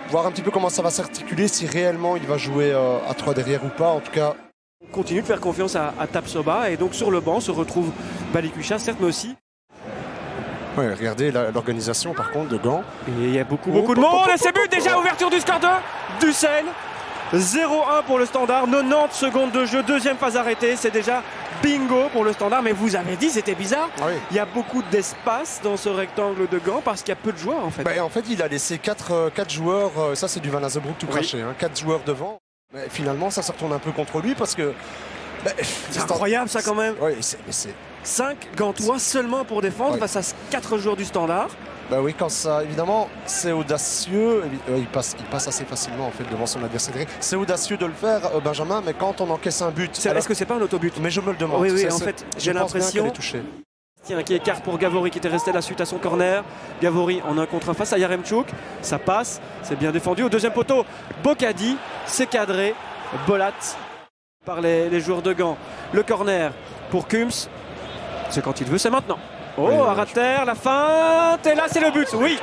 Voir un petit peu comment ça va s'articuler, si réellement il va jouer à 3 derrière ou pas. En tout cas, On continue de faire confiance à Tapsoba et donc sur le banc se retrouve Balikwisha, certes, mais aussi. ouais, regardez l'organisation par contre de Gand. Et il y a beaucoup de monde et c'est but déjà, ouverture du score de Ducel. 0-1 pour le Standard, 90 secondes de jeu, deuxième phase arrêtée, c'est déjà bingo pour le Standard. Mais vous avez dit, c'était bizarre, Oui. il y a beaucoup d'espace dans ce rectangle de Gand parce qu'il y a peu de joueurs en fait. En fait, il a laissé 4 joueurs, ça c'est du Van Azebroek tout craché, 4 joueurs devant. Mais finalement, ça se retourne un peu contre lui parce que... c'est incroyable ça quand même. Oui, 5 Gantois seulement pour défendre face à 4 joueurs du Standard. Oui, quand ça, évidemment, c'est audacieux. Il passe assez facilement en fait devant son adversaire. C'est audacieux de le faire, Benjamin, mais quand on encaisse un but... Est-ce que c'est pas un autobut? Mais je me le demande. Oui, en fait, j'ai l'impression... Tiens, qui écarte pour Gavory qui était resté là suite à son corner. Gavory en un contre un face à Yaremchuk. Ça passe, c'est bien défendu. Au deuxième poteau, Bocadi, c'est cadré. Bolat par les joueurs de Gand. Le corner pour Kums. C'est quand il veut, c'est maintenant. Oh, oui, Arater, la feinte. Et là, c'est le but. Oui,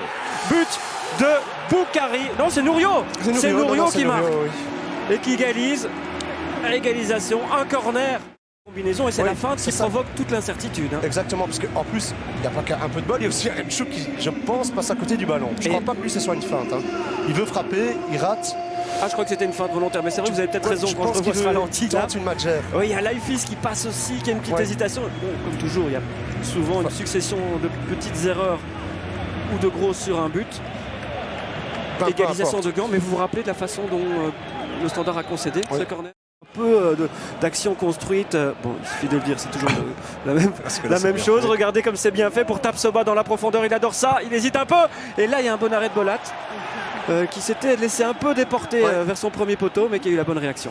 but de Boukari. Non, c'est Nouriot. C'est Nouriot qui marque. Oui. Et qui égalise. Égalisation, un corner. Combinaison et c'est la feinte qui provoque toute l'incertitude. Exactement, parce qu'en plus, il n'y a pas qu'un peu de bol, il y a aussi Yaremchuk qui, je pense, passe à côté du ballon. Je ne crois pas que lui ce soit une feinte. Il veut frapper, il rate. Ah, je crois que c'était une feinte volontaire, mais c'est vrai que vous avez peut-être raison quand je revois ce ralenti là. Une Madjer. Oui, il y a Laïfis qui passe aussi, qui a une petite hésitation. Bon, comme toujours, il y a souvent une succession de petites erreurs ou de grosses sur un but. Égalisation de Gand, mais vous vous rappelez de la façon dont le Standard a concédé ce corner? Un peu d'action construite, bon, il suffit de le dire, c'est toujours la même chose. Fait. Regardez comme c'est bien fait pour Tapsoba dans la profondeur, il adore ça, il hésite un peu. Et là, il y a un bon arrêt de Bolat qui s'était laissé un peu déporter vers son premier poteau, mais qui a eu la bonne réaction.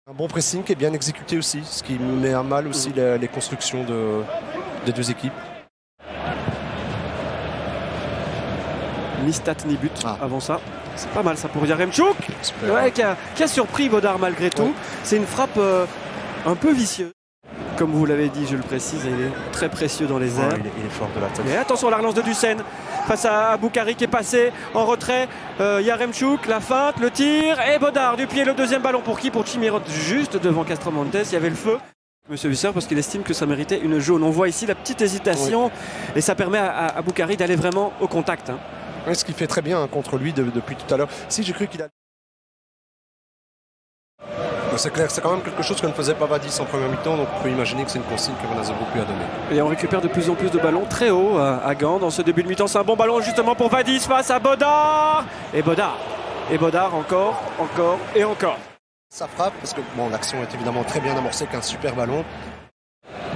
Un bon pressing qui est bien exécuté aussi, ce qui met à mal aussi les constructions des deux équipes. Ni stat ni but avant ça. C'est pas mal ça pour Yaremchuk, qui a surpris Bodard malgré tout. C'est une frappe un peu vicieuse. Comme vous l'avez dit, je le précise, il est très précieux dans les airs. Il est fort de la tête. Et attention à la relance de Ducen face à Boukari qui est passé en retrait. Yaremchuk, la feinte, le tir et Bodard du pied, le deuxième ballon pour qui? Pour Chimirot, juste devant Castromontes. Il y avait le feu. Monsieur Visser, parce qu'il estime que ça méritait une jaune. On voit ici la petite hésitation et ça permet à Boukari d'aller vraiment au contact. Oui, ce qu'il fait très bien contre lui depuis tout à l'heure. Si j'ai cru qu'il a... C'est clair, c'est quand même quelque chose que ne faisait pas Vadis en première mi-temps, donc on peut imaginer que c'est une consigne que Van Azebroek lui a donnée. Et on récupère de plus en plus de ballons très haut à Gand dans ce début de mi-temps. C'est un bon ballon justement pour Vadis face à Bodard. Et Bodard encore et encore. Ça frappe parce que bon, l'action est évidemment très bien amorcée qu'un super ballon.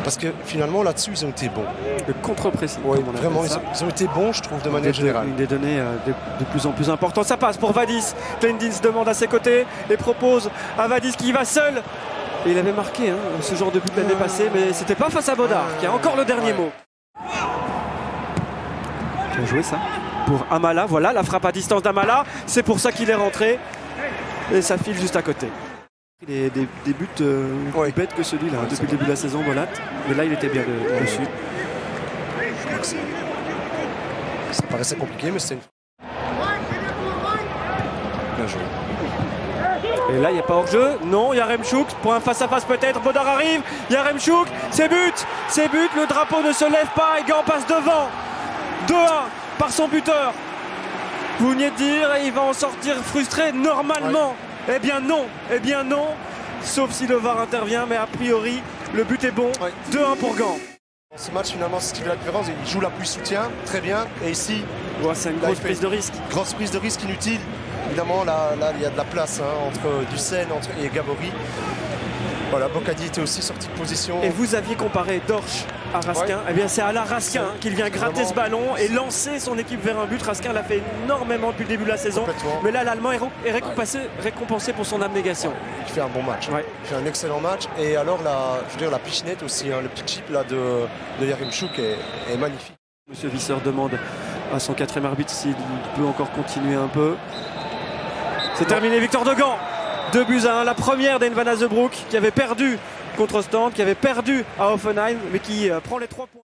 Parce que finalement là-dessus ils ont été bons. Le contre-pressing. Oui, vraiment, ils ont été bons, je trouve, de manière générale. Une des données de plus en plus importantes. Ça passe pour Vadis. Klendins demande à ses côtés et propose à Vadis qui y va seul. Et il avait marqué ce genre de but l'année passée, mais c'était pas face à Bodard qui a encore le dernier mot. Bien joué ça. Pour Amala, voilà la frappe à distance d'Amala. C'est pour ça qu'il est rentré. Et ça file juste à côté. Des buts plus bêtes que celui-là depuis le début de la saison, Bolat. Mais là, il était bien dessus. Ça paraissait compliqué, mais c'était une... Bien joué. Et là, il n'y a pas hors-jeu. Non, Yaremchuk, pour un face-à-face peut-être. Bodard arrive. Yaremchuk, c'est but. Le drapeau ne se lève pas et Gand passe devant. 2-1 par son buteur. Vous venez de dire, il va en sortir frustré normalement. Eh bien non, sauf si le VAR intervient, mais a priori, le but est bon. 2-1 pour Gand. Dans ce match, finalement, c'est ce qui fait la différence. Il joue l'appui soutien, très bien. Et ici, c'est une grosse prise de risque. Grosse prise de risque inutile. Évidemment, là il y a de la place entre Ducen et Gavory. Voilà, Bocadi était aussi sorti de position. Et vous aviez comparé Dorsch à Raskin. Eh bien, c'est Alain Raskin qu'il vient gratter ce ballon et lancer son équipe vers un but. Raskin l'a fait énormément depuis le début de la saison. Mais là, l'Allemand est récompensé pour son abnégation. Il fait un bon match. Il fait un excellent match. Et alors, la pichenette aussi, le petit chip là, de Yaremchuk est magnifique. Monsieur Visser demande à son quatrième arbitre s'il peut encore continuer un peu. C'est terminé, victoire de Gand. 2-1, la première d'En Van Azebroek qui avait perdu contre Ostende, qui avait perdu à Hoffenheim, mais qui prend les 3 points.